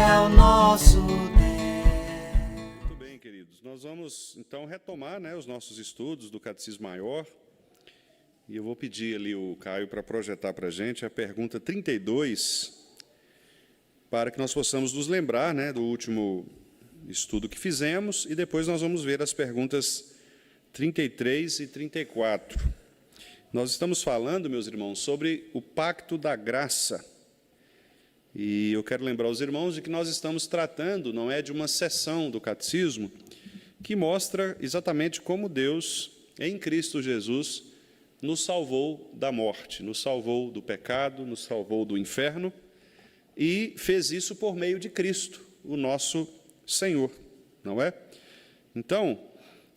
é o nosso Deus. Muito bem, queridos. Nós vamos, então, retomar, os nossos estudos do Catecismo Maior. E eu vou pedir ali o Caio para projetar para a gente a pergunta 32, para que nós possamos nos lembrar, do último estudo que fizemos, e depois nós vamos ver as perguntas 33 e 34. Nós estamos falando, meus irmãos, sobre o pacto da graça. E eu quero lembrar os irmãos de que nós estamos tratando, não é de uma seção do catecismo, que mostra exatamente como Deus, em Cristo Jesus, nos salvou da morte, nos salvou do pecado, nos salvou do inferno, e fez isso por meio de Cristo, o nosso Senhor, não é? Então,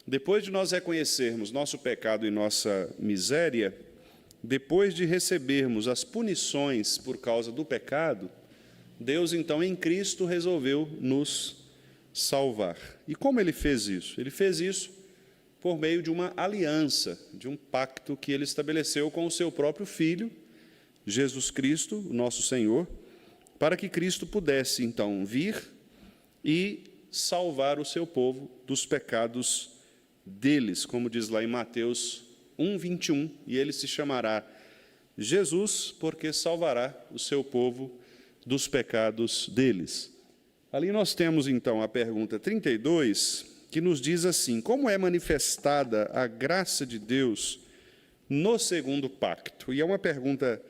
depois de nós reconhecermos nosso pecado e nossa miséria, depois de recebermos as punições por causa do pecado, Deus, então, em Cristo, resolveu nos salvar. E como Ele fez isso? Ele fez isso por meio de uma aliança, de um pacto que Ele estabeleceu com o seu próprio Filho, Jesus Cristo, o nosso Senhor, para que Cristo pudesse, então, vir e salvar o seu povo dos pecados deles, como diz lá em Mateus 1:21, e Ele se chamará Jesus, porque salvará o seu povo dos pecados deles. Ali nós temos, então, a pergunta 32, que nos diz assim: como é manifestada a graça de Deus no segundo pacto? E é uma pergunta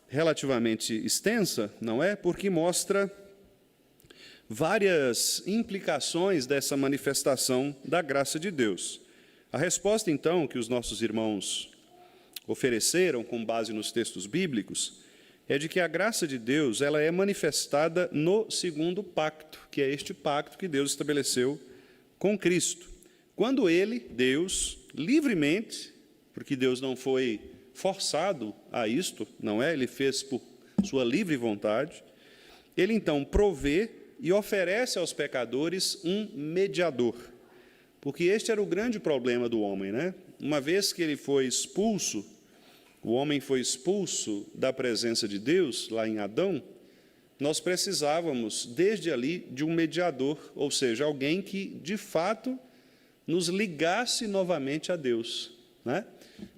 relativamente extensa, não é? Porque mostra várias implicações dessa manifestação da graça de Deus. A resposta, então, que os nossos irmãos ofereceram com base nos textos bíblicos é de que a graça de Deus ela é manifestada no segundo pacto, que é este pacto que Deus estabeleceu com Cristo. Quando Ele, Deus, livremente, porque Deus não foi forçado a isto, não é? Ele fez por sua livre vontade, Ele então provê e oferece aos pecadores um mediador. Porque este era o grande problema do homem, né? Uma vez que ele foi expulso, o homem foi expulso da presença de Deus, lá em Adão, nós precisávamos, desde ali, de um mediador, ou seja, alguém que, de fato, nos ligasse novamente a Deus, né?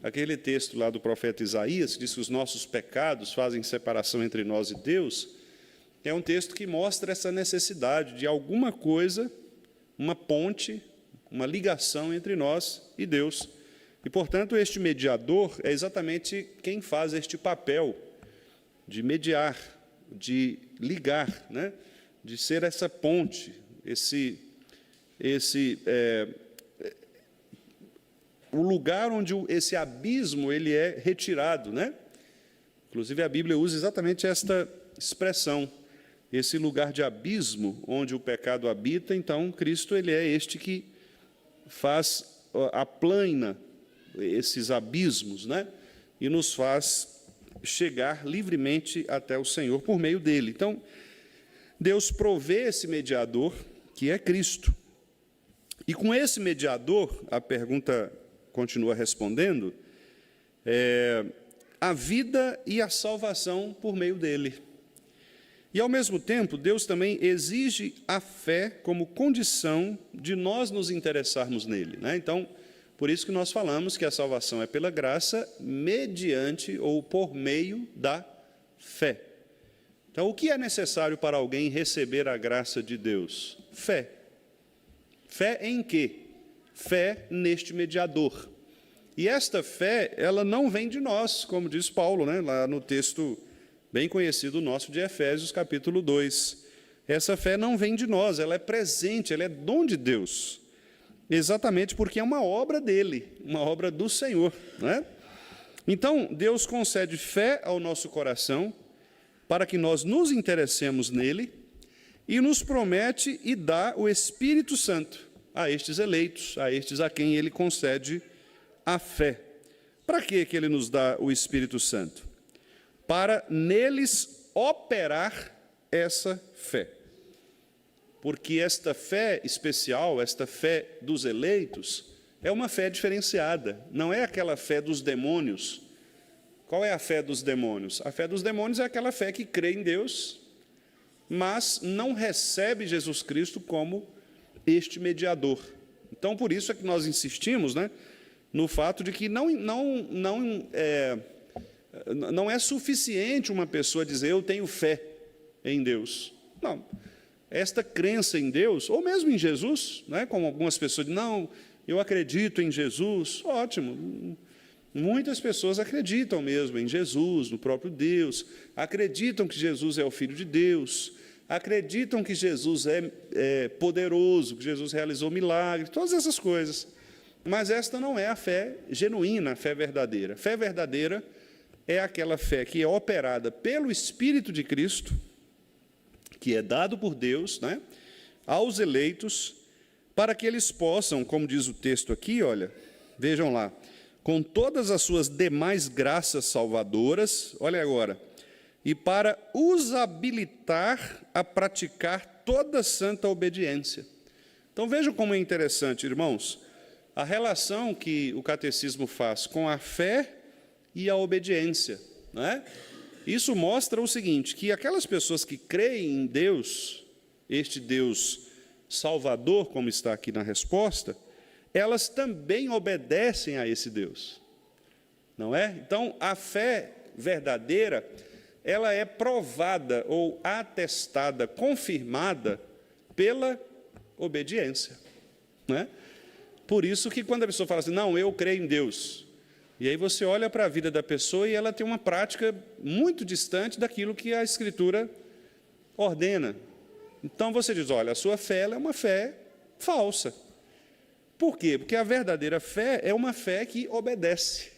Aquele texto lá do profeta Isaías, que diz que os nossos pecados fazem separação entre nós e Deus, é um texto que mostra essa necessidade de alguma coisa, uma ponte, uma ligação entre nós e Deus. E, portanto, este mediador é exatamente quem faz este papel de mediar, de ligar, né? De ser essa ponte, o lugar onde esse abismo ele é retirado, né? Inclusive, a Bíblia usa exatamente esta expressão, esse lugar de abismo onde o pecado habita. Então, Cristo ele é este que aplana esses abismos, né? E nos faz chegar livremente até o Senhor por meio dele. Então, Deus provê esse mediador, que é Cristo. E com esse mediador, a pergunta continua respondendo, a vida e a salvação por meio dele. E, ao mesmo tempo, Deus também exige a fé como condição de nós nos interessarmos nele, né? Então, por isso que nós falamos que a salvação é pela graça, mediante ou por meio da fé. Então, o que é necessário para alguém receber a graça de Deus? Fé. Fé em quê? Fé neste mediador. E esta fé, ela não vem de nós, como diz Paulo, né, lá no texto bem conhecido nosso de Efésios, capítulo 2. Essa fé não vem de nós, ela é presente, ela é dom de Deus. Exatamente porque é uma obra dele, uma obra do Senhor, não é? Então, Deus concede fé ao nosso coração para que nós nos interessemos nele e nos promete e dá o Espírito Santo a estes eleitos, a estes a quem ele concede a fé. Para que ele nos dá o Espírito Santo? Para neles operar essa fé. Porque esta fé especial, esta fé dos eleitos, é uma fé diferenciada, não é aquela fé dos demônios. Qual é a fé dos demônios? A fé dos demônios é aquela fé que crê em Deus, mas não recebe Jesus Cristo como este mediador. Então, por isso é que nós insistimos, né, no fato de que não é suficiente uma pessoa dizer eu tenho fé em Deus. Não. Esta crença em Deus, ou mesmo em Jesus, né, como algumas pessoas dizem, não, eu acredito em Jesus, ótimo. Muitas pessoas acreditam mesmo em Jesus, no próprio Deus, acreditam que Jesus é o Filho de Deus, acreditam que Jesus é poderoso, que Jesus realizou milagres, todas essas coisas. Mas esta não é a fé genuína, a fé verdadeira. A fé verdadeira é aquela fé que é operada pelo Espírito de Cristo, que é dado por Deus, né, aos eleitos, para que eles possam, como diz o texto aqui, olha, vejam lá, com todas as suas demais graças salvadoras, olha agora, e para os habilitar a praticar toda santa obediência. Então vejam como é interessante, irmãos, a relação que o catecismo faz com a fé e a obediência, não é? Isso mostra o seguinte, que aquelas pessoas que creem em Deus, este Deus salvador, como está aqui na resposta, elas também obedecem a esse Deus, não é? Então, a fé verdadeira, ela é provada ou atestada, confirmada pela obediência, não é? Por isso que quando a pessoa fala assim, não, eu creio em Deus, e aí você olha para a vida da pessoa e ela tem uma prática muito distante daquilo que a Escritura ordena. Então você diz, olha, a sua fé ela é uma fé falsa. Por quê? Porque a verdadeira fé é uma fé que obedece,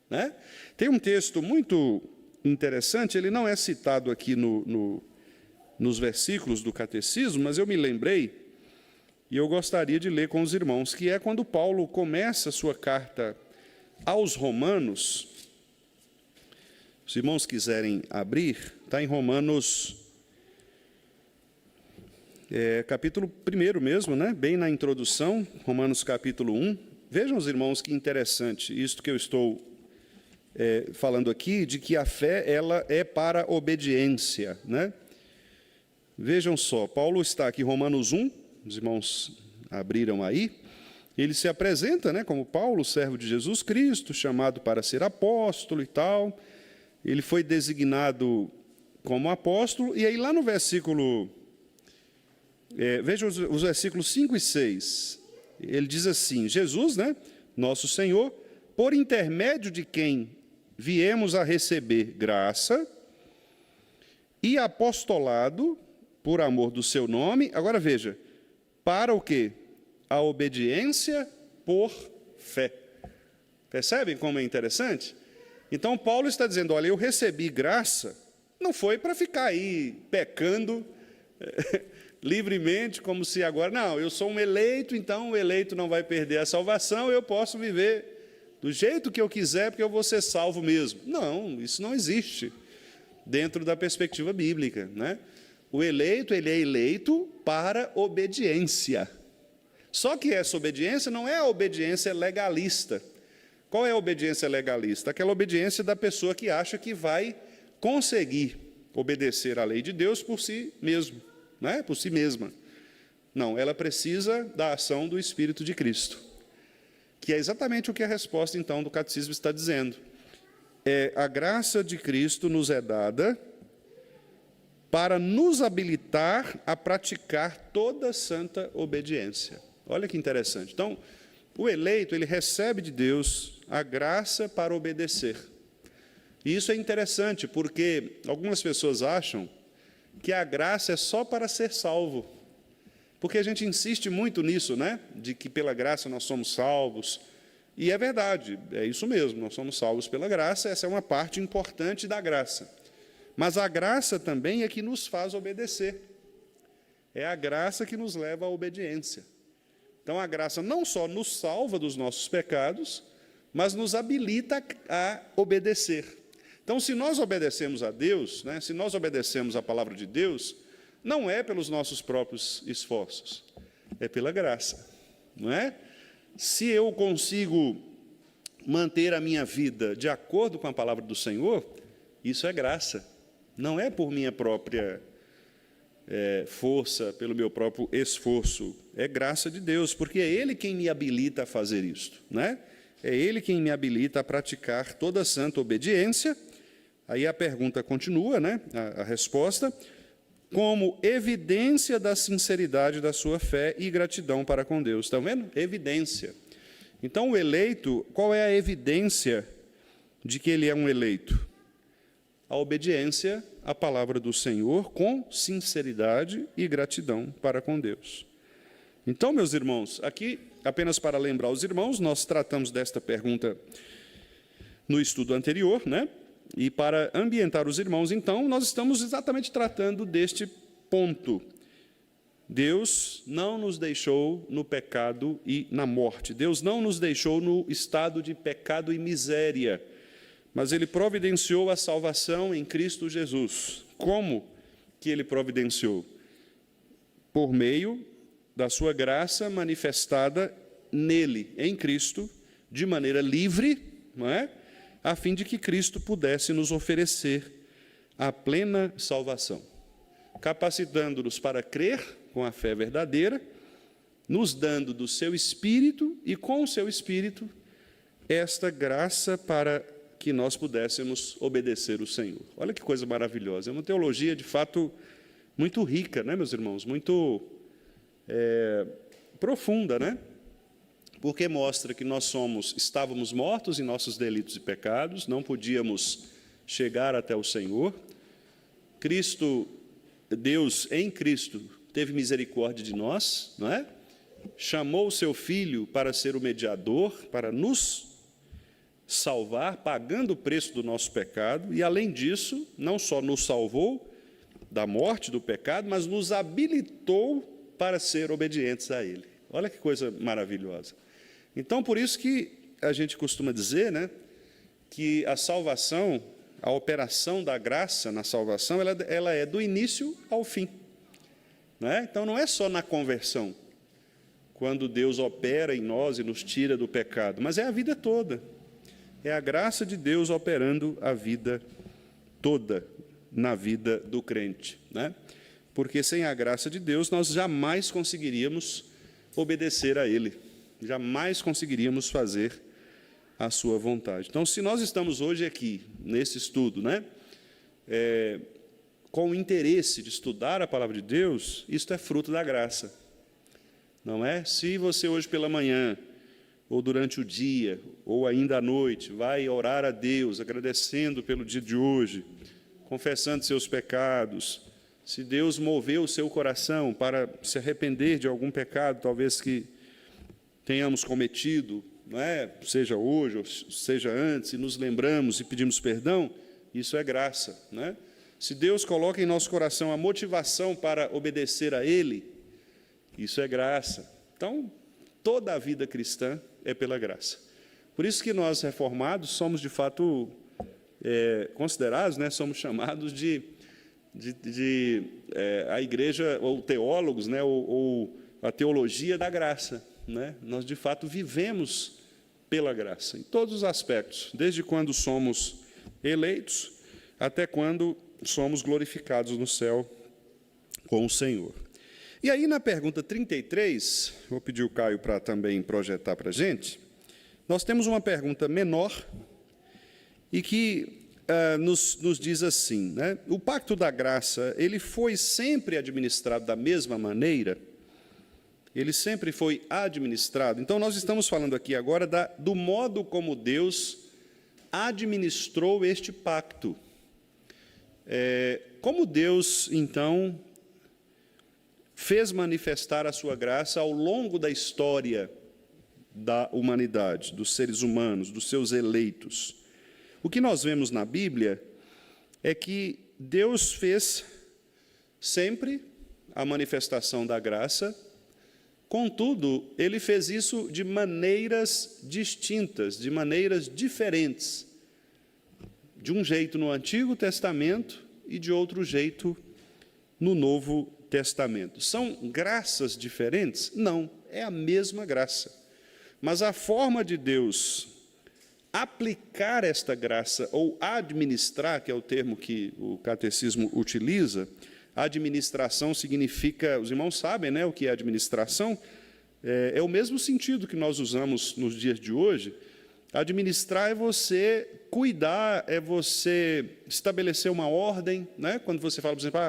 né? Tem um texto muito interessante, ele não é citado aqui nos versículos do catecismo, mas eu me lembrei, e eu gostaria de ler com os irmãos, que é quando Paulo começa a sua carta aos Romanos. Se os irmãos quiserem abrir, está em Romanos, capítulo 1 mesmo, né? Bem na introdução, Romanos capítulo 1. Vejam os irmãos que interessante, isto que eu estou falando aqui, de que a fé ela é para obediência, né? Vejam só, Paulo está aqui, Romanos 1, os irmãos abriram aí, ele se apresenta, né, como Paulo, servo de Jesus Cristo, chamado para ser apóstolo e tal, ele foi designado como apóstolo, e aí lá no versículo, vejam os versículos 5 e 6, ele diz assim, Jesus, né, nosso Senhor, por intermédio de quem viemos a receber graça e apostolado, por amor do seu nome, agora veja, para o quê? A obediência por fé. Percebem como é interessante? Então, Paulo está dizendo, olha, eu recebi graça, não foi para ficar aí pecando livremente, como se agora, não, eu sou um eleito, então o eleito não vai perder a salvação, eu posso viver do jeito que eu quiser, porque eu vou ser salvo mesmo. Não, isso não existe dentro da perspectiva bíblica, né? O eleito, ele é eleito para obediência. Só que essa obediência não é a obediência legalista. Qual é a obediência legalista? Aquela obediência da pessoa que acha que vai conseguir obedecer à lei de Deus por si mesmo, né? Por si mesma. Não, ela precisa da ação do Espírito de Cristo, que é exatamente o que a resposta, então, do catecismo está dizendo. A graça de Cristo nos é dada para nos habilitar a praticar toda santa obediência. Olha que interessante. Então, o eleito, ele recebe de Deus a graça para obedecer. E isso é interessante, porque algumas pessoas acham que a graça é só para ser salvo. Porque a gente insiste muito nisso, né? De que pela graça nós somos salvos. E é verdade, é isso mesmo, nós somos salvos pela graça, essa é uma parte importante da graça. Mas a graça também é que nos faz obedecer. É a graça que nos leva à obediência. Então, a graça não só nos salva dos nossos pecados, mas nos habilita a obedecer. Então, se nós obedecemos a Deus, né, se nós obedecemos a palavra de Deus, não é pelos nossos próprios esforços, é pela graça, não é? Se eu consigo manter a minha vida de acordo com a palavra do Senhor, isso é graça. Não é por minha própria força, pelo meu próprio esforço. É graça de Deus, porque é Ele quem me habilita a fazer isto, né? É Ele quem me habilita a praticar toda santa obediência. Aí a pergunta continua, né? A resposta, como evidência da sinceridade da sua fé e gratidão para com Deus. Estão vendo? Evidência. Então, o eleito, qual é a evidência de que ele é um eleito? A obediência à palavra do Senhor com sinceridade e gratidão para com Deus. Então, meus irmãos, aqui, apenas para lembrar os irmãos, nós tratamos desta pergunta no estudo anterior, né? E para ambientar os irmãos, então, nós estamos exatamente tratando deste ponto. Deus não nos deixou no pecado e na morte. Deus não nos deixou no estado de pecado e miséria, mas Ele providenciou a salvação em Cristo Jesus. Como que Ele providenciou? Por meio da sua graça manifestada nele, em Cristo, de maneira livre, não é? A fim de que Cristo pudesse nos oferecer a plena salvação, capacitando-nos para crer com a fé verdadeira, nos dando do seu Espírito e, com o seu Espírito, esta graça para que nós pudéssemos obedecer o Senhor. Olha que coisa maravilhosa. É uma teologia, de fato, muito rica, né, meus irmãos? Muito profunda, né? Porque mostra que nós estávamos mortos em nossos delitos e pecados, não podíamos chegar até o Senhor. Deus, em Cristo, teve misericórdia de nós, não é? Chamou o seu Filho para ser o mediador, para nos salvar, pagando o preço do nosso pecado, e, além disso, não só nos salvou da morte, do pecado, mas nos habilitou para ser obedientes a Ele. Olha que coisa maravilhosa. Então, por isso que a gente costuma dizer, né, que a salvação, a operação da graça na salvação, ela é do início ao fim. Não é? Então, não é só na conversão, quando Deus opera em nós e nos tira do pecado, mas é a vida toda. É a graça de Deus operando a vida toda na vida do crente, né? Porque sem a graça de Deus nós jamais conseguiríamos obedecer a Ele, jamais conseguiríamos fazer a sua vontade. Então, se nós estamos hoje aqui, nesse estudo, né, com o interesse de estudar a palavra de Deus, isto é fruto da graça, não é? Se você hoje pela manhã, ou durante o dia, ou ainda à noite, vai orar a Deus, agradecendo pelo dia de hoje, confessando seus pecados, se Deus moveu o seu coração para se arrepender de algum pecado, talvez que tenhamos cometido, não é? Seja hoje ou seja antes, e nos lembramos e pedimos perdão, isso é graça, não é? Se Deus coloca em nosso coração a motivação para obedecer a Ele, isso é graça. Então, toda a vida cristã é pela graça. Por isso que nós, reformados, somos, de fato, considerados, né, somos chamados a igreja, ou teólogos, né, ou a teologia da graça, né? Nós, de fato, vivemos pela graça, em todos os aspectos, desde quando somos eleitos até quando somos glorificados no céu com o Senhor. E aí, na pergunta 33, vou pedir o Caio para também projetar para a gente, nós temos uma pergunta menor e que nos diz assim, né? O pacto da graça, ele foi sempre administrado da mesma maneira? Ele sempre foi administrado? Então, nós estamos falando aqui agora do modo como Deus administrou este pacto. Como Deus, então, fez manifestar a sua graça ao longo da história da humanidade, dos seres humanos, dos seus eleitos. O que nós vemos na Bíblia é que Deus fez sempre a manifestação da graça, contudo, Ele fez isso de maneiras distintas, de maneiras diferentes. De um jeito no Antigo Testamento e de outro jeito no Novo Testamento. São graças diferentes? Não, é a mesma graça. Mas a forma de Deus aplicar esta graça, ou administrar, que é o termo que o catecismo utiliza, Administração significa, os irmãos sabem, né, o que é administração? É o mesmo sentido que nós usamos nos dias de hoje. Administrar é você cuidar, é você estabelecer uma ordem, né? Quando você fala, por exemplo,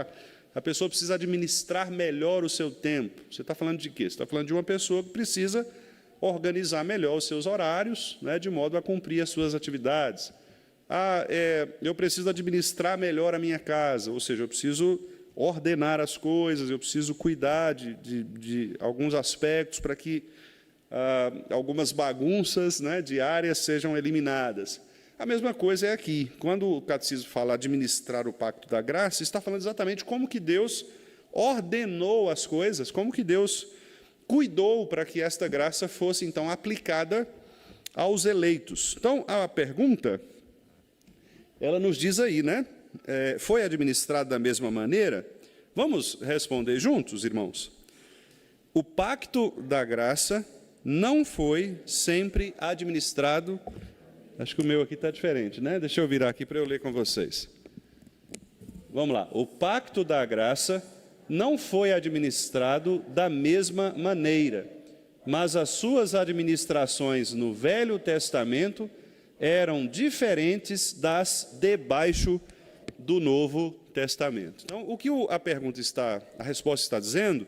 a pessoa precisa administrar melhor o seu tempo. Você está falando de quê? Você está falando de uma pessoa que precisa organizar melhor os seus horários, né, de modo a cumprir as suas atividades. Eu preciso administrar melhor a minha casa, ou seja, eu preciso ordenar as coisas, eu preciso cuidar de alguns aspectos para que algumas bagunças, né, diárias sejam eliminadas. A mesma coisa é aqui. Quando o catecismo fala administrar o pacto da graça, está falando exatamente como que Deus ordenou as coisas, como que Deus cuidou para que esta graça fosse, então, aplicada aos eleitos. Então, a pergunta, ela nos diz aí, né? Foi administrado da mesma maneira? Vamos responder juntos, irmãos? O pacto da graça não foi sempre administrado. Acho que o meu aqui está diferente, né? Deixa eu virar aqui para eu ler com vocês. Vamos lá. O pacto da graça não foi administrado da mesma maneira, mas as suas administrações no Velho Testamento eram diferentes das debaixo do Novo Testamento. Então, o que a resposta está dizendo,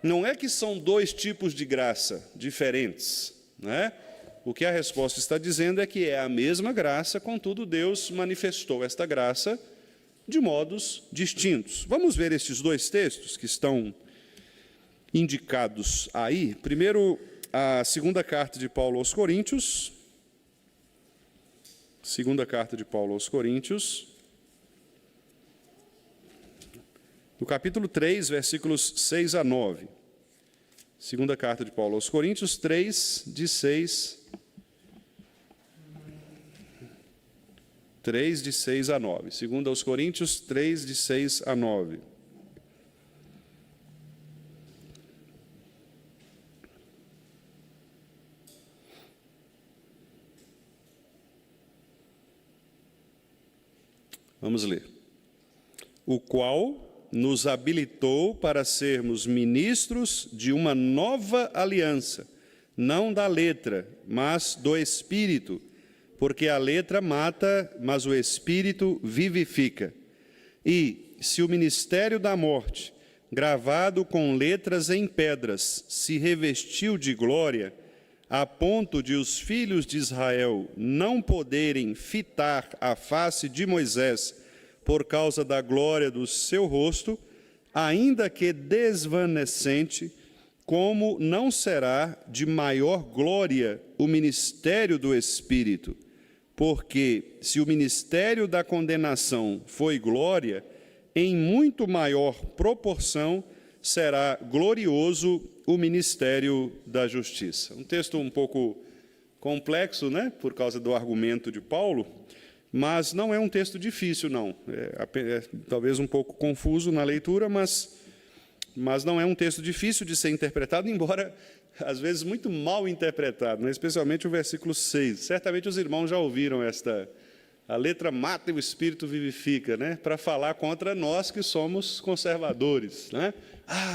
não é que são dois tipos de graça diferentes, né? O que a resposta está dizendo é que é a mesma graça, contudo, Deus manifestou esta graça de modos distintos. Vamos ver estes dois textos que estão indicados aí. Primeiro, a segunda carta de Paulo aos Coríntios. Segunda carta de Paulo aos Coríntios. No capítulo 3, versículos 6 a 9. Segunda carta de Paulo aos Coríntios, 3, de 6 a 9. Segunda aos Coríntios, 3, de 6 a 9. Vamos ler. O qual nos habilitou para sermos ministros de uma nova aliança, não da letra, mas do Espírito, porque a letra mata, mas o Espírito vivifica. E, se o ministério da morte, gravado com letras em pedras, se revestiu de glória, a ponto de os filhos de Israel não poderem fitar a face de Moisés por causa da glória do seu rosto, ainda que desvanecente, como não será de maior glória o ministério do Espírito? Porque, se o ministério da condenação foi glória, em muito maior proporção será glorioso o ministério da justiça. Um texto um pouco complexo, né, por causa do argumento de Paulo, mas não é um texto difícil, não. É talvez um pouco confuso na leitura, mas não é um texto difícil de ser interpretado, embora, às vezes, muito mal interpretado, né? Especialmente o versículo 6. Certamente os irmãos já ouviram a letra mata e o Espírito vivifica, né? Para falar contra nós que somos conservadores, né?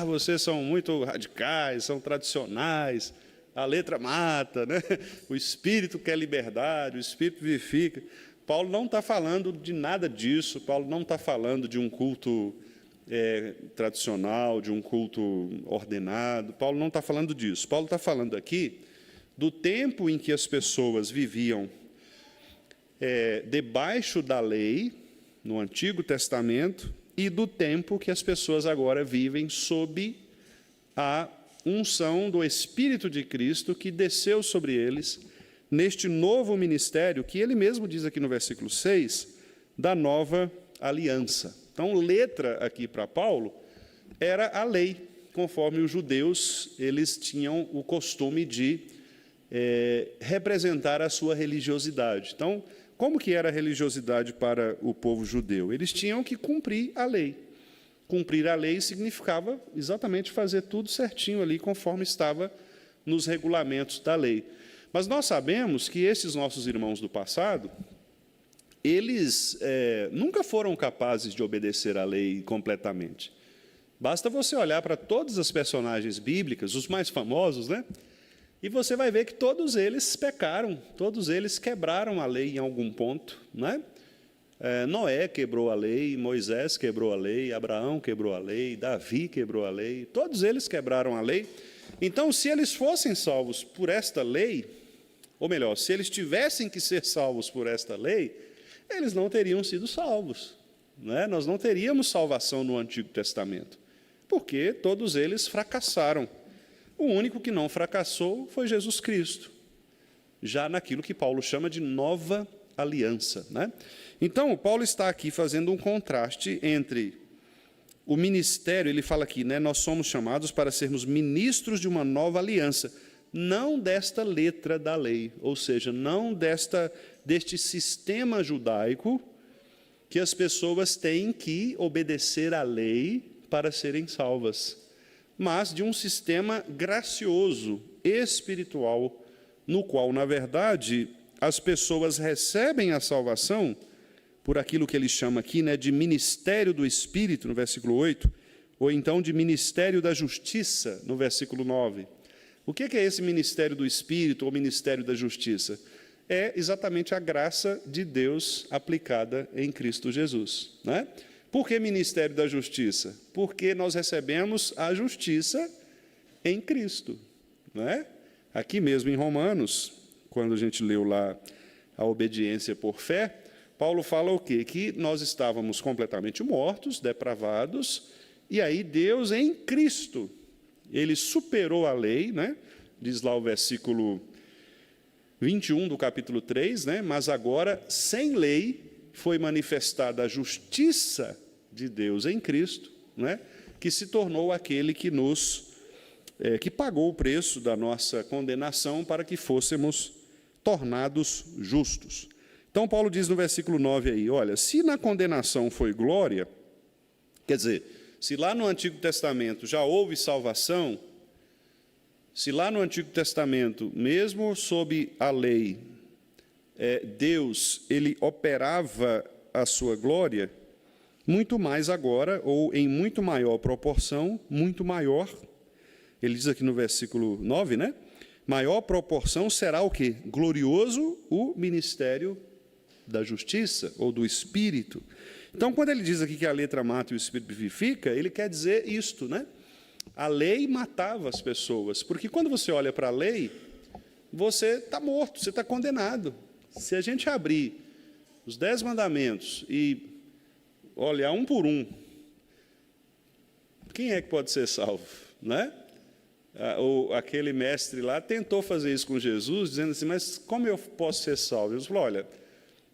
Vocês são muito radicais, são tradicionais, a letra mata, né? O Espírito quer liberdade, o Espírito vivifica. Paulo não está falando de nada disso, Paulo não está falando de um culto tradicional, de um culto ordenado, Paulo não está falando disso. Paulo está falando aqui do tempo em que as pessoas viviam debaixo da lei, no Antigo Testamento, e do tempo que as pessoas agora vivem sob a unção do Espírito de Cristo que desceu sobre eles, neste novo ministério, que ele mesmo diz aqui no versículo 6, da nova aliança. Então, letra aqui para Paulo era a lei, conforme os judeus, eles tinham o costume de representar a sua religiosidade. Então, como que era a religiosidade para o povo judeu? Eles tinham que cumprir a lei. Cumprir a lei significava exatamente fazer tudo certinho ali, conforme estava nos regulamentos da lei. Mas nós sabemos que esses nossos irmãos do passado, eles nunca foram capazes de obedecer à lei completamente. Basta você olhar para todas as personagens bíblicas, os mais famosos, né? E você vai ver que todos eles pecaram, todos eles quebraram a lei em algum ponto, né? Noé quebrou a lei, Moisés quebrou a lei, Abraão quebrou a lei, Davi quebrou a lei, todos eles quebraram a lei. Então, se eles fossem salvos por esta lei, ou melhor, se eles tivessem que ser salvos por esta lei, eles não teriam sido salvos, né? Nós não teríamos salvação no Antigo Testamento, porque todos eles fracassaram. O único que não fracassou foi Jesus Cristo, já naquilo que Paulo chama de nova aliança, né? Então, Paulo está aqui fazendo um contraste entre o ministério, ele fala aqui, né, nós somos chamados para sermos ministros de uma nova aliança, não desta letra da lei, ou seja, não deste sistema judaico que as pessoas têm que obedecer à lei para serem salvas, mas de um sistema gracioso, espiritual, no qual, na verdade, as pessoas recebem a salvação por aquilo que ele chama aqui, né, de ministério do Espírito, no versículo 8, ou então de ministério da justiça, no versículo 9. O que é esse ministério do Espírito ou ministério da justiça? É exatamente a graça de Deus aplicada em Cristo Jesus, né? Por que ministério da justiça? Porque nós recebemos a justiça em Cristo, né? Aqui mesmo em Romanos, quando a gente leu lá a obediência por fé, Paulo fala o quê? Que nós estávamos completamente mortos, depravados, e aí Deus em Cristo, ele superou a lei, né? Diz lá o versículo 21 do capítulo 3, né? Mas agora, sem lei, foi manifestada a justiça de Deus em Cristo, né? Que se tornou aquele que que pagou o preço da nossa condenação para que fôssemos tornados justos. Então, Paulo diz no versículo 9 aí, olha, se na condenação foi glória, quer dizer, se lá no Antigo Testamento já houve salvação, se lá no Antigo Testamento, mesmo sob a lei, Deus, ele operava a sua glória, muito mais agora, ou em muito maior proporção, muito maior, ele diz aqui no versículo 9, né? Maior proporção será o quê? Glorioso o ministério da justiça, ou do Espírito. Então, quando ele diz aqui que a letra mata e o Espírito vivifica, ele quer dizer isto, né? A lei matava as pessoas, porque quando você olha para a lei, você está morto, você está condenado. Se a gente abrir os 10 mandamentos e olhar um por um, quem é que pode ser salvo, né? Aquele mestre lá tentou fazer isso com Jesus, dizendo assim, mas como eu posso ser salvo? Jesus falou, olha,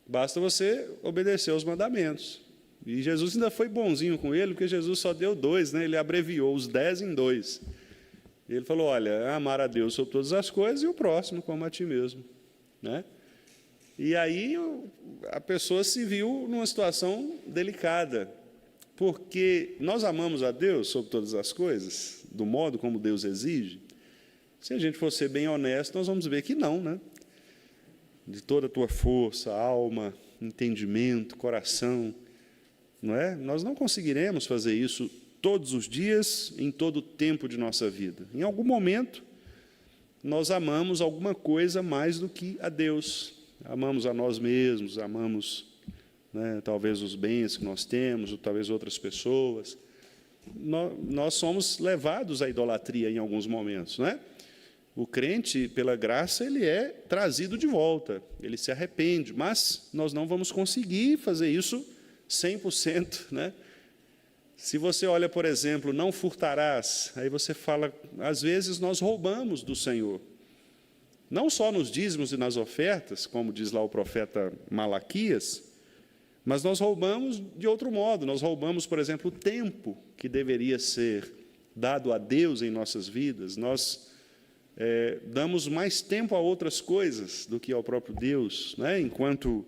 basta você obedecer aos mandamentos. E Jesus ainda foi bonzinho com ele, porque Jesus só deu 2, né? Ele abreviou os 10 em 2. Ele falou, olha, amar a Deus sobre todas as coisas e o próximo como a ti mesmo, né? E aí a pessoa se viu numa situação delicada, porque nós amamos a Deus sobre todas as coisas, do modo como Deus exige. Se a gente for ser bem honesto, nós vamos ver que não, né? De toda a tua força, alma, entendimento, coração, não é? Nós não conseguiremos fazer isso todos os dias, em todo o tempo de nossa vida. Em algum momento, nós amamos alguma coisa mais do que a Deus. Amamos a nós mesmos, amamos, né, talvez os bens que nós temos, ou talvez outras pessoas. Nós somos levados à idolatria em alguns momentos, né? O crente, pela graça, ele é trazido de volta, ele se arrepende, mas nós não vamos conseguir fazer isso 100%, né? Se você olha, por exemplo, não furtarás, aí você fala, às vezes nós roubamos do Senhor. Não só nos dízimos e nas ofertas, como diz lá o profeta Malaquias, mas nós roubamos de outro modo. Nós roubamos, por exemplo, o tempo que deveria ser dado a Deus em nossas vidas. Nós damos mais tempo a outras coisas do que ao próprio Deus, né? Enquanto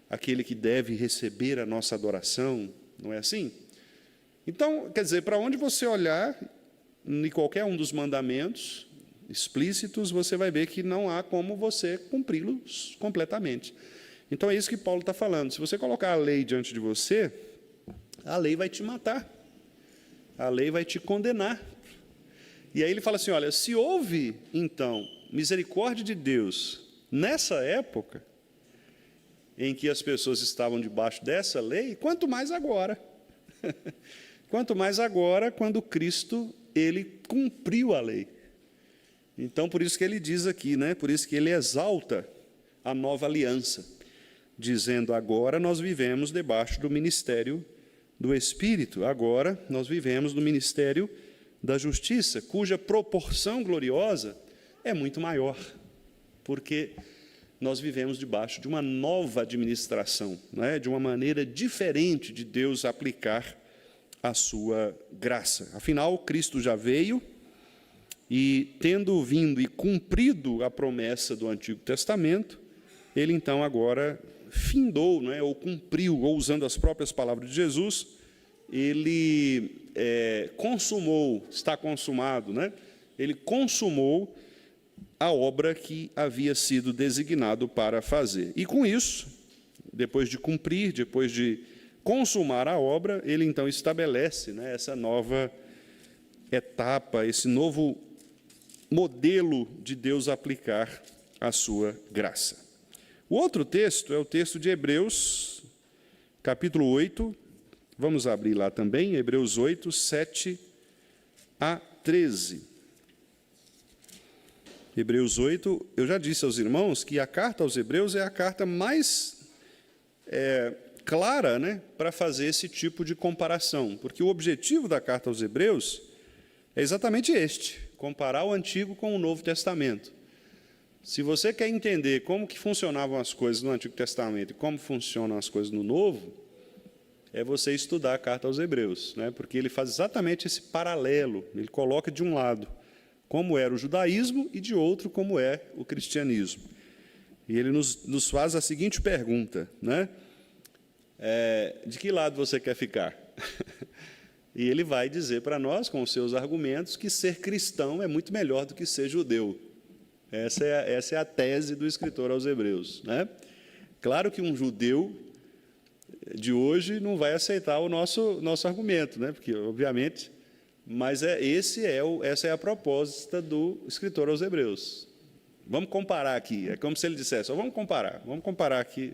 aquele que deve receber a nossa adoração, não é assim? Então, quer dizer, para onde você olhar, em qualquer um dos mandamentos explícitos, você vai ver que não há como você cumpri-los completamente. Então, é isso que Paulo está falando. Se você colocar a lei diante de você, a lei vai te matar. A lei vai te condenar. E aí ele fala assim, olha, se houve, então, misericórdia de Deus nessa época, em que as pessoas estavam debaixo dessa lei, quanto mais agora. Quanto mais agora, quando Cristo, ele cumpriu a lei. Então, por isso que ele diz aqui, né? Por isso que ele exalta a nova aliança, dizendo, agora nós vivemos debaixo do ministério do Espírito, agora nós vivemos no ministério da justiça, cuja proporção gloriosa é muito maior, porque nós vivemos debaixo de uma nova administração, né? De uma maneira diferente de Deus aplicar a sua graça. Afinal, Cristo já veio, e tendo vindo e cumprido a promessa do Antigo Testamento, ele então agora findou, né, ou cumpriu, ou usando as próprias palavras de Jesus, ele consumou, está consumado, né? Ele consumou a obra que havia sido designado para fazer. E com isso, depois de cumprir, depois de consumar a obra, ele então estabelece, né, essa nova etapa, esse novo modelo de Deus aplicar a sua graça. O outro texto é o texto de Hebreus, capítulo 8, vamos abrir lá também, Hebreus 8, 7 a 13. Hebreus 8, eu já disse aos irmãos que a carta aos Hebreus é a carta mais clara, né, para fazer esse tipo de comparação, porque o objetivo da carta aos Hebreus é exatamente este, comparar o Antigo com o Novo Testamento. Se você quer entender como que funcionavam as coisas no Antigo Testamento e como funcionam as coisas no Novo, é você estudar a carta aos Hebreus, né? Porque ele faz exatamente esse paralelo, ele coloca de um lado como era o judaísmo e de outro como é o cristianismo. E ele nos faz a seguinte pergunta, né? De que lado você quer ficar? E ele vai dizer para nós, com os seus argumentos, que ser cristão é muito melhor do que ser judeu. Essa é a tese do escritor aos Hebreus, né? Claro que um judeu de hoje não vai aceitar o nosso argumento, né? Porque, obviamente, mas essa é a proposta do escritor aos Hebreus. Vamos comparar aqui, é como se ele dissesse, vamos comparar aqui,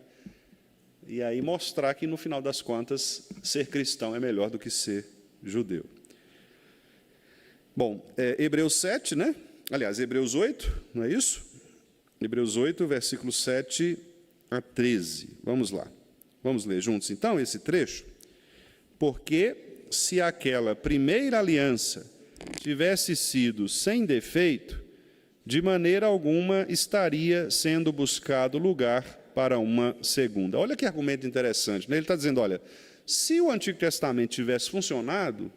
e aí mostrar que, no final das contas, ser cristão é melhor do que ser judeu. Bom, Hebreus 7, né? Aliás, Hebreus 8, não é isso? Hebreus 8, versículos 7 a 13. Vamos lá. Vamos ler juntos, então, esse trecho. Porque se aquela primeira aliança tivesse sido sem defeito, de maneira alguma estaria sendo buscado lugar para uma segunda. Olha que argumento interessante, né? Ele está dizendo, olha, se o Antigo Testamento tivesse funcionado,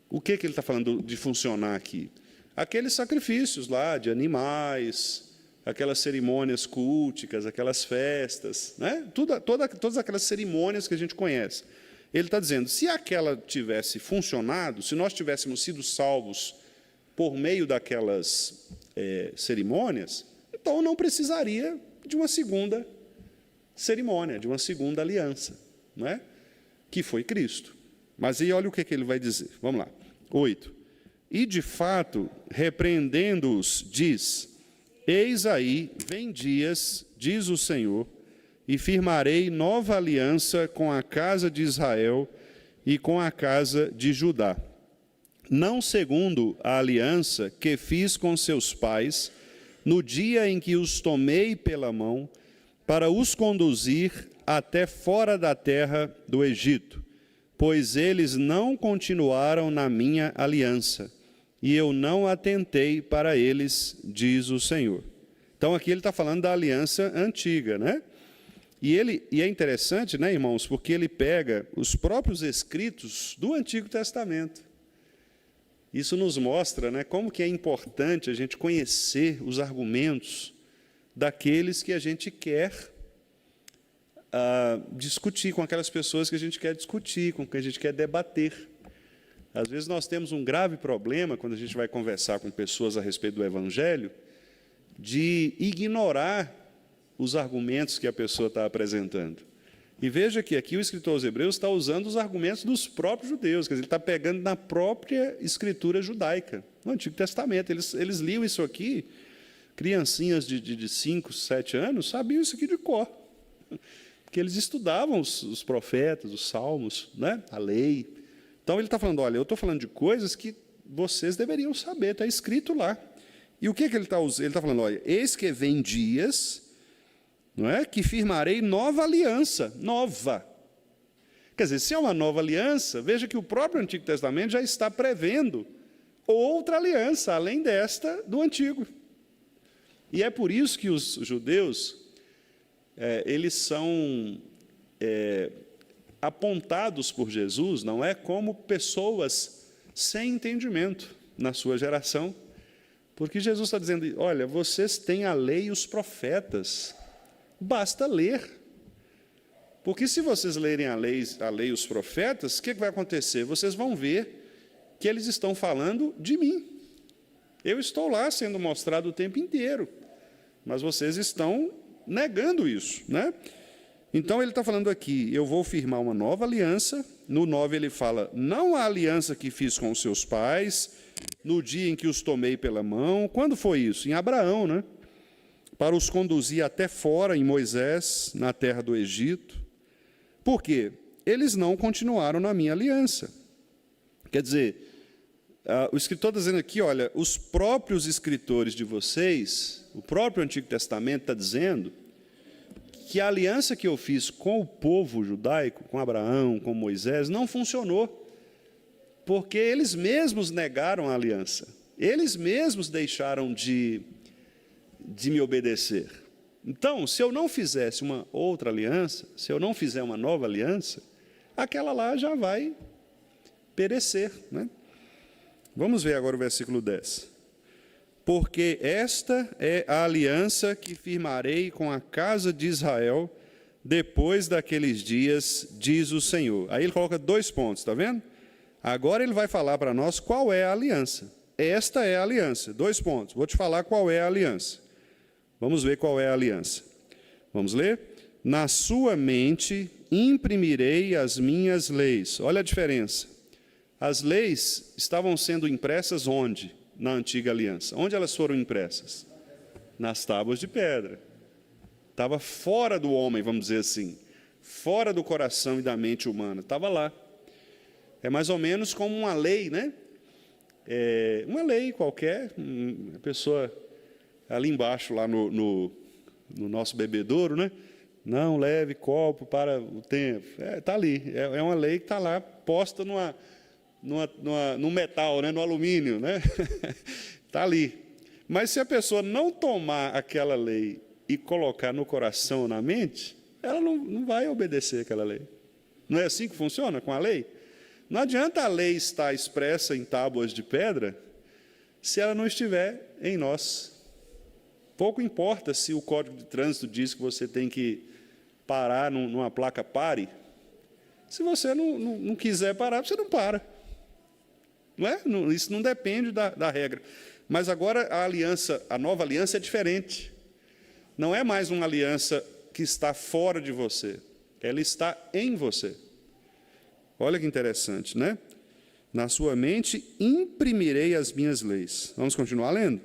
o que ele está falando de funcionar aqui? Aqueles sacrifícios lá de animais, aquelas cerimônias culticas, aquelas festas, né? Todas aquelas cerimônias que a gente conhece. Ele está dizendo, se aquela tivesse funcionado, se nós tivéssemos sido salvos por meio daquelas cerimônias, então não precisaria de uma segunda cerimônia, de uma segunda aliança, não é? Que foi Cristo. Mas aí olha o que ele vai dizer. Vamos lá. 8. E, de fato, repreendendo-os, diz, eis aí, vem dias, diz o Senhor, e firmarei nova aliança com a casa de Israel e com a casa de Judá. Não segundo a aliança que fiz com seus pais, no dia em que os tomei pela mão, para os conduzir até fora da terra do Egito, pois eles não continuaram na minha aliança, e eu não atentei para eles, diz o Senhor. Então, aqui ele está falando da aliança antiga, né? E é interessante, né, irmãos, porque ele pega os próprios escritos do Antigo Testamento. Isso nos mostra, né, como que é importante a gente conhecer os argumentos daqueles que a gente quer discutir, com aquelas pessoas que a gente quer discutir, com que a gente quer debater. Às vezes nós temos um grave problema, quando a gente vai conversar com pessoas a respeito do Evangelho, de ignorar os argumentos que a pessoa está apresentando. E veja que aqui o escritor aos Hebreus está usando os argumentos dos próprios judeus, quer dizer, ele está pegando na própria escritura judaica, no Antigo Testamento. Eles liam isso aqui, criancinhas de 5, 7 anos sabiam isso aqui de cor, porque eles estudavam os profetas, os salmos, né? A lei. Então ele está falando, olha, eu estou falando de coisas que vocês deveriam saber, está escrito lá. E o que ele está usando? Ele está falando, olha, eis que vem dias, não é, que firmarei nova aliança, nova. Quer dizer, se é uma nova aliança, veja que o próprio Antigo Testamento já está prevendo outra aliança, além desta do Antigo. E é por isso que os judeus, eles são apontados por Jesus, não é, como pessoas sem entendimento na sua geração, porque Jesus está dizendo, olha, vocês têm a lei e os profetas, basta ler. Porque se vocês lerem a lei e os profetas, o que vai acontecer? Vocês vão ver que eles estão falando de mim. Eu estou lá sendo mostrado o tempo inteiro, mas vocês estão negando isso, né? Então ele está falando aqui, eu vou firmar uma nova aliança. No 9 ele fala, não a aliança que fiz com os seus pais, no dia em que os tomei pela mão. Quando foi isso? Em Abraão, né? Para os conduzir até fora, em Moisés, na terra do Egito. Por quê? Eles não continuaram na minha aliança. Quer dizer, o escritor está dizendo aqui, olha, os próprios escritores de vocês, o próprio Antigo Testamento está dizendo que a aliança que eu fiz com o povo judaico, com Abraão, com Moisés, não funcionou, porque eles mesmos negaram a aliança, eles mesmos deixaram de me obedecer. Então, se eu não fizesse uma outra aliança, se eu não fizer uma nova aliança, aquela lá já vai perecer, né? Vamos ver agora o versículo 10. Porque esta é a aliança que firmarei com a casa de Israel depois daqueles dias, diz o Senhor. Aí ele coloca 2 pontos, está vendo? Agora ele vai falar para nós qual é a aliança. Esta é a aliança, 2 pontos. Vou te falar qual é a aliança. Vamos ver qual é a aliança. Vamos ler? Na sua mente imprimirei as minhas leis. Olha a diferença. As leis estavam sendo impressas onde? Na antiga aliança. Onde elas foram impressas? Nas tábuas de pedra. Estava fora do homem, vamos dizer assim. Fora do coração e da mente humana. Estava lá. É mais ou menos como uma lei, né? Uma lei qualquer. A pessoa ali embaixo, lá no nosso bebedouro, né? Não leve copo para o tempo. Está ali. É uma lei que está lá, posta no metal, né? No alumínio, né? Está ali. Mas se a pessoa não tomar aquela lei e colocar no coração ou na mente, ela não vai obedecer aquela lei. Não é assim que funciona com a lei? Não adianta a lei estar expressa em tábuas de pedra se ela não estiver em nós. Pouco importa se o Código de Trânsito diz que você tem que parar numa placa pare. Se você não quiser parar, você não para. Não é? Isso não depende da regra. Mas agora a nova aliança é diferente. Não é mais uma aliança que está fora de você. Ela está em você. Olha que interessante, né? Na sua mente imprimirei as minhas leis. Vamos continuar lendo?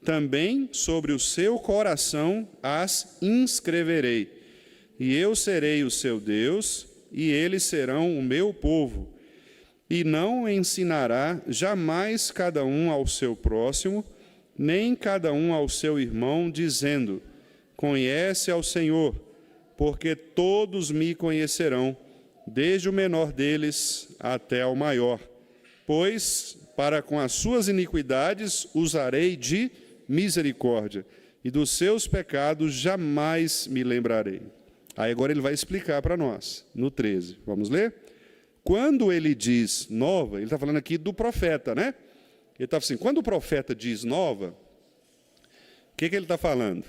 Também sobre o seu coração as inscreverei. E eu serei o seu Deus, e eles serão o meu povo. E não ensinará jamais cada um ao seu próximo, nem cada um ao seu irmão, dizendo, conhece ao Senhor, porque todos me conhecerão, desde o menor deles até ao maior. Pois, para com as suas iniquidades, usarei de misericórdia, e dos seus pecados jamais me lembrarei. Aí agora ele vai explicar para nós, no 13. Vamos ler? Quando ele diz nova, ele está falando aqui do profeta, né? Ele está assim, quando o profeta diz nova, o que ele está falando?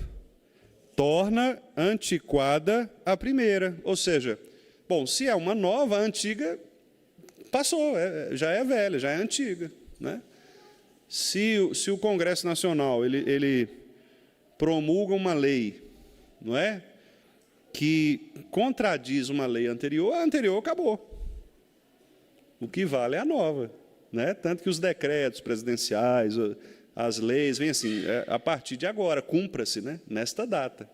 Torna antiquada a primeira. Ou seja, bom, se é uma nova, a antiga passou, já é velha, já é antiga, né? Se o Congresso Nacional ele promulga uma lei não é? Que contradiz uma lei anterior, a anterior acabou. O que vale é a nova, né? Tanto que os decretos presidenciais, as leis, vêm assim, a partir de agora, cumpra-se, né? Nesta data.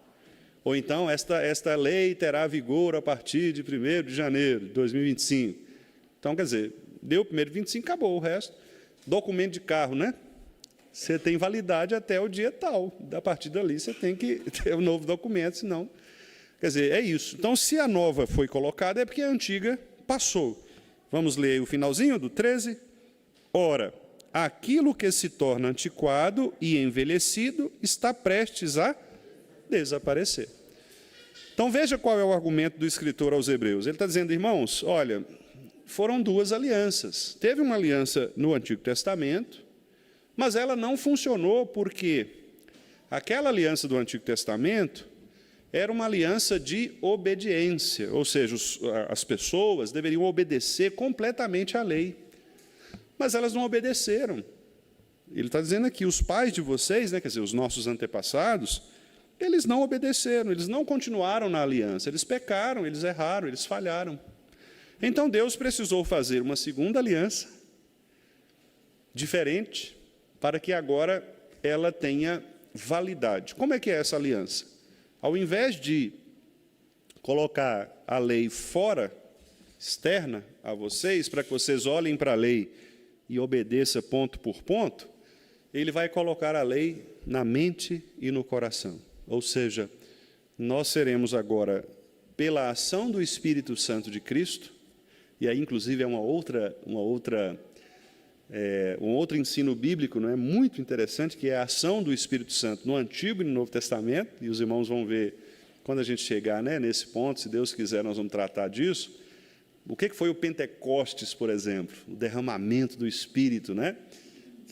Ou então, esta lei terá vigor a partir de 1º de janeiro de 2025. Então, quer dizer, deu 1º de 25, acabou o resto. Documento de carro, né? Você tem validade até o dia tal. A partir dali, você tem que ter um novo documento, senão... Quer dizer, é isso. Então, se a nova foi colocada, é porque a antiga passou. Vamos ler o finalzinho do 13. Ora, aquilo que se torna antiquado e envelhecido está prestes a desaparecer. Então, veja qual é o argumento do escritor aos Hebreus. Ele está dizendo, irmãos, olha, foram duas alianças. Teve uma aliança no Antigo Testamento, mas ela não funcionou porque aquela aliança do Antigo Testamento era uma aliança de obediência, ou seja, as pessoas deveriam obedecer completamente à lei. Mas elas não obedeceram. Ele está dizendo aqui, os pais de vocês, né, quer dizer, os nossos antepassados, eles não obedeceram, eles não continuaram na aliança, eles pecaram, eles erraram, eles falharam. Então Deus precisou fazer uma segunda aliança, diferente, para que agora ela tenha validade. Como é que é essa aliança? Ao invés de colocar a lei fora, externa a vocês, para que vocês olhem para a lei e obedeçam ponto por ponto, ele vai colocar a lei na mente e no coração. Ou seja, nós seremos agora, pela ação do Espírito Santo de Cristo, e aí, inclusive, é um outro ensino bíblico, não é, muito interessante, que é a ação do Espírito Santo no Antigo e no Novo Testamento, e os irmãos vão ver, quando a gente chegar, né, nesse ponto, se Deus quiser, nós vamos tratar disso. O que foi o Pentecostes, por exemplo? O derramamento do Espírito, né,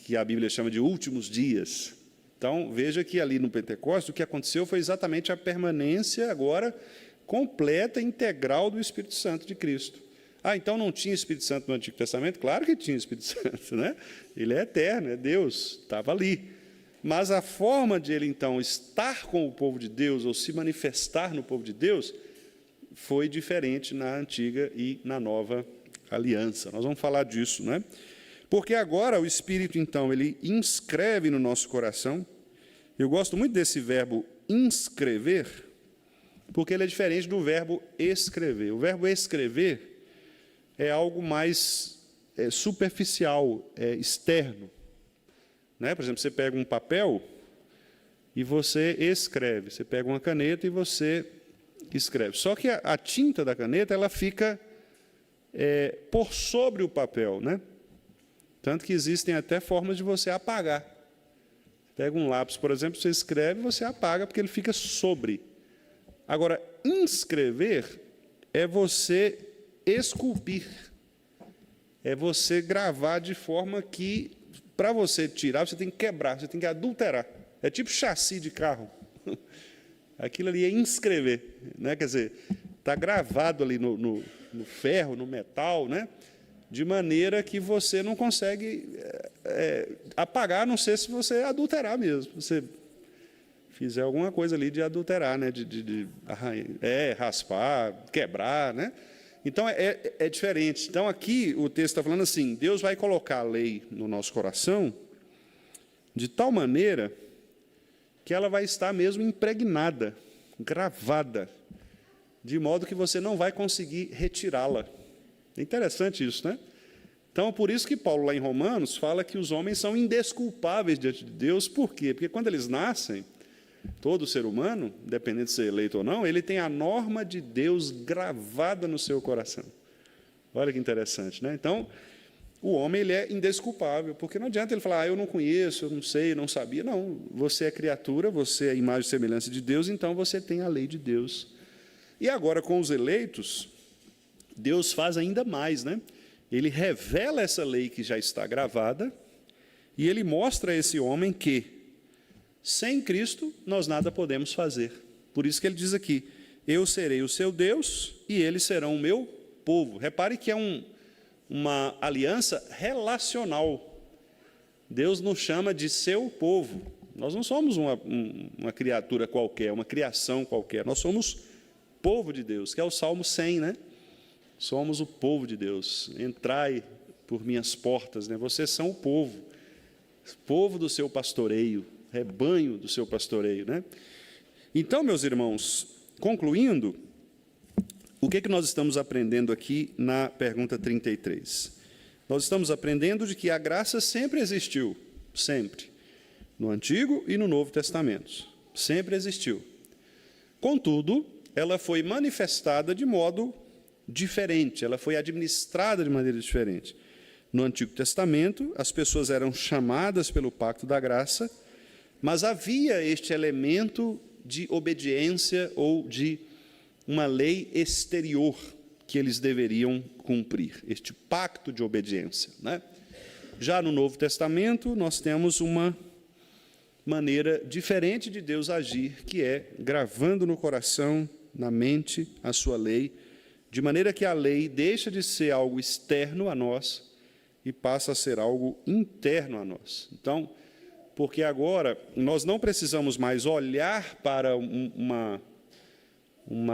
que a Bíblia chama de últimos dias. Então, veja que ali no Pentecostes, o que aconteceu foi exatamente a permanência agora completa e integral do Espírito Santo de Cristo. Ah, então não tinha Espírito Santo no Antigo Testamento? Claro que tinha Espírito Santo, né? Ele é eterno, é Deus, estava ali. Mas a forma de ele, então, estar com o povo de Deus, ou se manifestar no povo de Deus, foi diferente na antiga e na nova aliança. Nós vamos falar disso, né? Porque agora o Espírito, então, ele inscreve no nosso coração. Eu gosto muito desse verbo inscrever, porque ele é diferente do verbo escrever. O verbo escrever é algo mais superficial, externo. Né? Por exemplo, você pega um papel e você escreve. Você pega uma caneta e você escreve. Só que a tinta da caneta ela fica por sobre o papel, né? Tanto que existem até formas de você apagar. Pega um lápis, por exemplo, você escreve, você apaga, porque ele fica sobre. Agora, inscrever é você esculpir. É você gravar de forma que, para você tirar, você tem que quebrar, você tem que adulterar. É tipo chassi de carro. Aquilo ali é inscrever, né? Quer dizer, está gravado ali no ferro, no metal, né? De maneira que você não consegue apagar, a não ser se você adulterar mesmo. Você fizer alguma coisa ali de adulterar, né? de raspar, quebrar, né? Então, é diferente. Então, aqui o texto está falando assim, Deus vai colocar a lei no nosso coração de tal maneira que ela vai estar mesmo impregnada, gravada, de modo que você não vai conseguir retirá-la. É interessante isso, né? Então, por isso que Paulo, lá em Romanos, fala que os homens são indesculpáveis diante de Deus. Por quê? Porque quando eles nascem, todo ser humano, independente de ser eleito ou não, ele tem a norma de Deus gravada no seu coração. Olha que interessante, né? Então, o homem ele é indesculpável, porque não adianta ele falar, eu não conheço, eu não sei, não sabia. Não, você é criatura, você é a imagem e semelhança de Deus, então você tem a lei de Deus. E agora, com os eleitos, Deus faz ainda mais, né? Ele revela essa lei que já está gravada e ele mostra a esse homem que, sem Cristo, nós nada podemos fazer. Por isso que ele diz aqui, eu serei o seu Deus e eles serão o meu povo. Repare que é uma aliança relacional. Deus nos chama de seu povo. Nós não somos uma criatura qualquer, uma criação qualquer. Nós somos povo de Deus, que é o Salmo 100, né? Somos o povo de Deus. Entrai por minhas portas, né? Vocês são o povo do seu pastoreio, rebanho do seu pastoreio, né? Então, meus irmãos, concluindo, o que nós estamos aprendendo aqui na pergunta 33? Nós estamos aprendendo de que a graça sempre existiu, sempre, no Antigo e no Novo Testamento, sempre existiu. Contudo, ela foi manifestada de modo diferente, ela foi administrada de maneira diferente. No Antigo Testamento, as pessoas eram chamadas pelo pacto da graça, mas havia este elemento de obediência ou de uma lei exterior que eles deveriam cumprir, este pacto de obediência, né? Já no Novo Testamento, nós temos uma maneira diferente de Deus agir, que é gravando no coração, na mente, a sua lei, de maneira que a lei deixa de ser algo externo a nós e passa a ser algo interno a nós. Então, porque agora nós não precisamos mais olhar para uma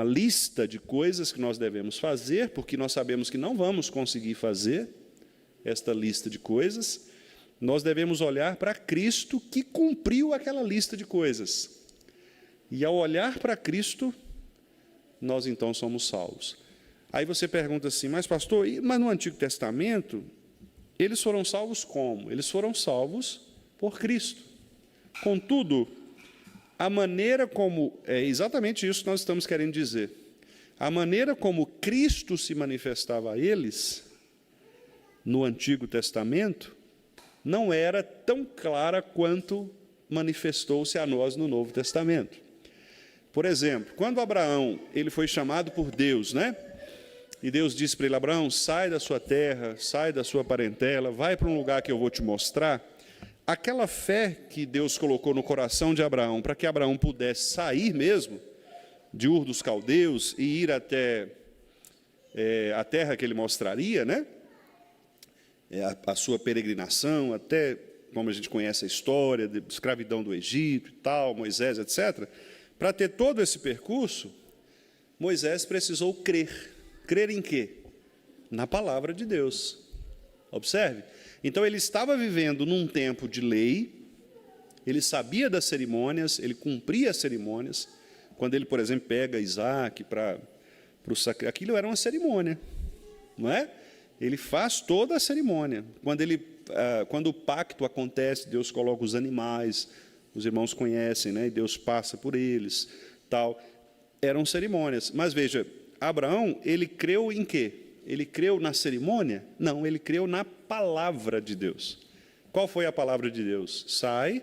lista de coisas que nós devemos fazer, porque nós sabemos que não vamos conseguir fazer esta lista de coisas. Nós devemos olhar para Cristo, que cumpriu aquela lista de coisas. E ao olhar para Cristo, nós então somos salvos. Aí você pergunta assim, mas pastor, mas no Antigo Testamento, eles foram salvos como? Eles foram salvos por Cristo. Contudo, a maneira como, é exatamente isso que nós estamos querendo dizer, a maneira como Cristo se manifestava a eles, no Antigo Testamento, não era tão clara quanto manifestou-se a nós no Novo Testamento. Por exemplo, quando Abraão ele foi chamado por Deus, né? E Deus disse para ele, Abraão, sai da sua terra, sai da sua parentela, vai para um lugar que eu vou te mostrar. Aquela fé que Deus colocou no coração de Abraão, para que Abraão pudesse sair mesmo de Ur dos Caldeus e ir até a terra que ele mostraria, né? A sua peregrinação, até como a gente conhece a história, de escravidão do Egito e tal, Moisés, etc. Para ter todo esse percurso, Moisés precisou crer. Crer em quê? Na palavra de Deus. Observe. Então, ele estava vivendo num tempo de lei, ele sabia das cerimônias, ele cumpria as cerimônias. Quando ele, por exemplo, pega Isaac para o sacrifício, aquilo era uma cerimônia, não é? Ele faz toda a cerimônia. Quando o pacto acontece, Deus coloca os animais, os irmãos conhecem, né? E Deus passa por eles, tal. Eram cerimônias. Mas veja, Abraão, ele creu em quê? Ele creu na cerimônia? Não, ele creu na palavra de Deus. Qual foi a palavra de Deus? Sai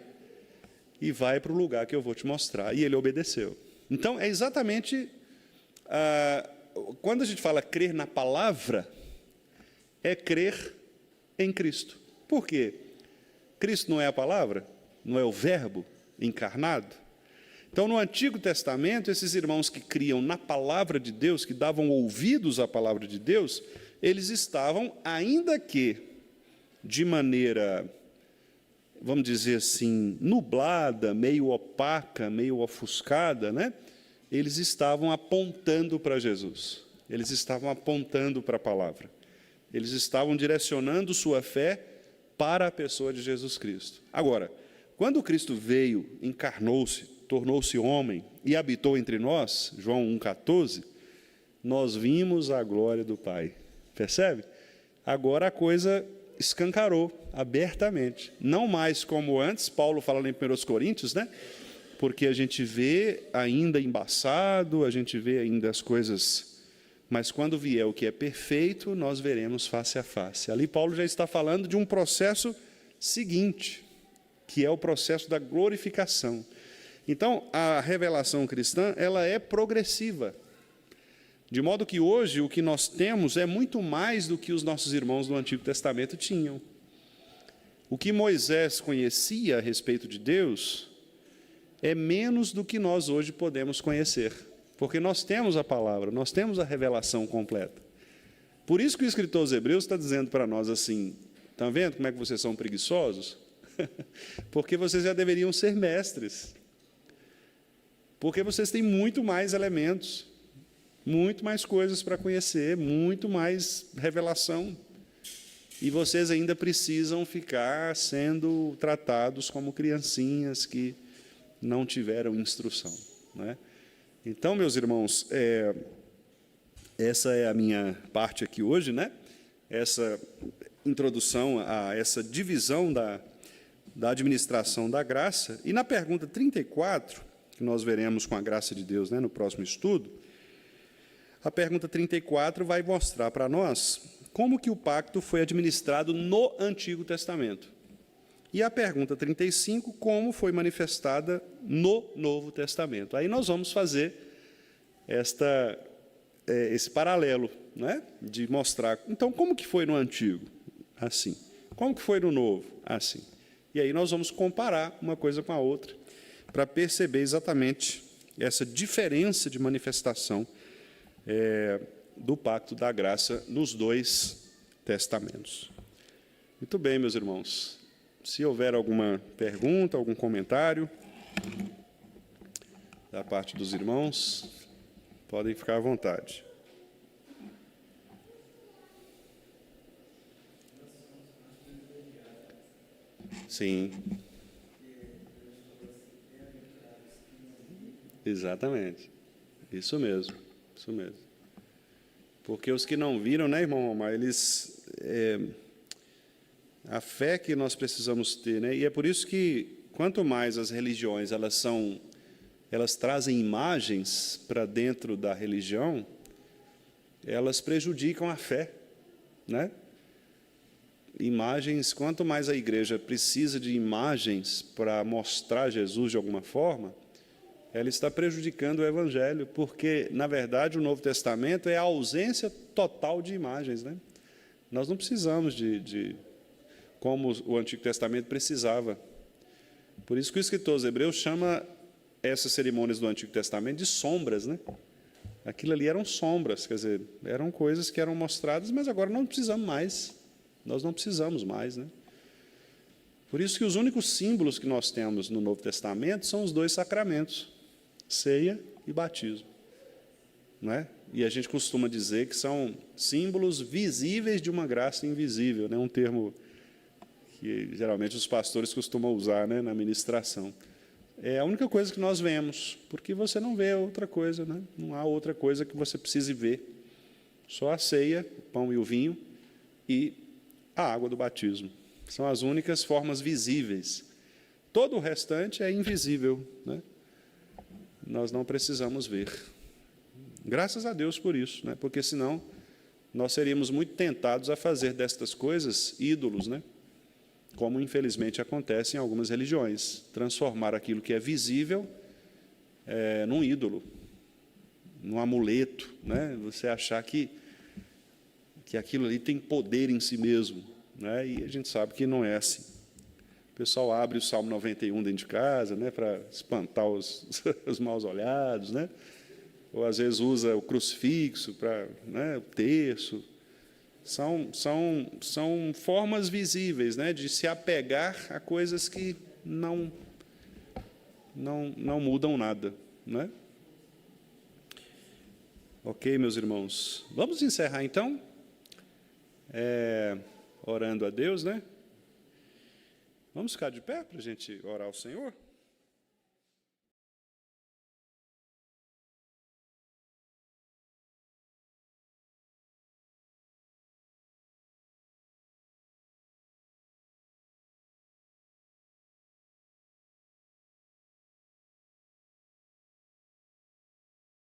e vai para o lugar que eu vou te mostrar. E ele obedeceu. Então, é exatamente... quando a gente fala crer na palavra, é crer em Cristo. Por quê? Cristo não é a palavra? Não é o verbo encarnado? Então, no Antigo Testamento, esses irmãos que criam na palavra de Deus, que davam ouvidos à palavra de Deus, eles estavam, ainda que de maneira, vamos dizer assim, nublada, meio opaca, meio ofuscada, né? Eles estavam apontando para Jesus. Eles estavam apontando para a palavra. Eles estavam direcionando sua fé para a pessoa de Jesus Cristo. Agora, quando Cristo veio, encarnou-se, tornou-se homem e habitou entre nós, João 1,14, nós vimos a glória do Pai. Percebe? Agora a coisa escancarou abertamente. Não mais como antes, Paulo fala em 1 Coríntios, né? Porque a gente vê ainda embaçado, a gente vê ainda as coisas, mas quando vier o que é perfeito, nós veremos face a face. Ali Paulo já está falando de um processo seguinte, que é o processo da glorificação. Então, a revelação cristã, ela é progressiva. De modo que hoje o que nós temos é muito mais do que os nossos irmãos do Antigo Testamento tinham. O que Moisés conhecia a respeito de Deus é menos do que nós hoje podemos conhecer. Porque nós temos a palavra, nós temos a revelação completa. Por isso que o escritor aos Hebreus está dizendo para nós assim, estão vendo como é que vocês são preguiçosos? Porque vocês já deveriam ser mestres. Porque vocês têm muito mais elementos, muito mais coisas para conhecer, muito mais revelação. E vocês ainda precisam ficar sendo tratados como criancinhas que não tiveram instrução, né? Então, meus irmãos, essa é a minha parte aqui hoje, né? Essa introdução a essa divisão da administração da graça. E na pergunta 34, que nós veremos com a graça de Deus, né, no próximo estudo, a pergunta 34 vai mostrar para nós como que o pacto foi administrado no Antigo Testamento. E a pergunta 35, como foi manifestada no Novo Testamento. Aí nós vamos fazer esse paralelo, né, de mostrar, então, como que foi no Antigo? Assim. Como que foi no Novo? Assim. E aí nós vamos comparar uma coisa com a outra, para perceber exatamente essa diferença de manifestação do pacto da graça nos dois testamentos. Muito bem, meus irmãos. Se houver alguma pergunta, algum comentário da parte dos irmãos, podem ficar à vontade. Sim. Exatamente. Isso mesmo. Isso mesmo. Porque os que não viram, né, irmão Romar, eles... a fé que nós precisamos ter, né? E é por isso que, quanto mais as religiões elas trazem imagens para dentro da religião, elas prejudicam a fé, né? Imagens, quanto mais a igreja precisa de imagens para mostrar Jesus de alguma forma, ela está prejudicando o Evangelho, porque, na verdade, o Novo Testamento é a ausência total de imagens, né? Nós não precisamos como o Antigo Testamento precisava. Por isso que o escritor aos Hebreus chama essas cerimônias do Antigo Testamento de sombras, né? Aquilo ali eram sombras, quer dizer, eram coisas que eram mostradas, mas agora não precisamos mais. Nós não precisamos mais, né? Por isso que os únicos símbolos que nós temos no Novo Testamento são os dois sacramentos, ceia e batismo, não é? E a gente costuma dizer que são símbolos visíveis de uma graça invisível, né? Um termo que geralmente os pastores costumam usar, né, na ministração. É a única coisa que nós vemos, porque você não vê outra coisa, né? Não há outra coisa que você precise ver. Só a ceia, o pão e o vinho, e a água do batismo. São as únicas formas visíveis. Todo o restante é invisível, né? Nós não precisamos ver. Graças a Deus por isso, né? Porque senão nós seríamos muito tentados a fazer destas coisas ídolos, né? Como infelizmente acontece em algumas religiões, transformar aquilo que é visível num ídolo, num amuleto, né? Você achar que aquilo ali tem poder em si mesmo, né? E a gente sabe que não é assim. O pessoal abre o Salmo 91 dentro de casa, né, para espantar os maus olhados, né? Ou às vezes usa o crucifixo para, né, o terço. São formas visíveis, né, de se apegar a coisas que não mudam nada, né? Ok, meus irmãos. Vamos encerrar, então, orando a Deus, né? Vamos ficar de pé para a gente orar ao Senhor?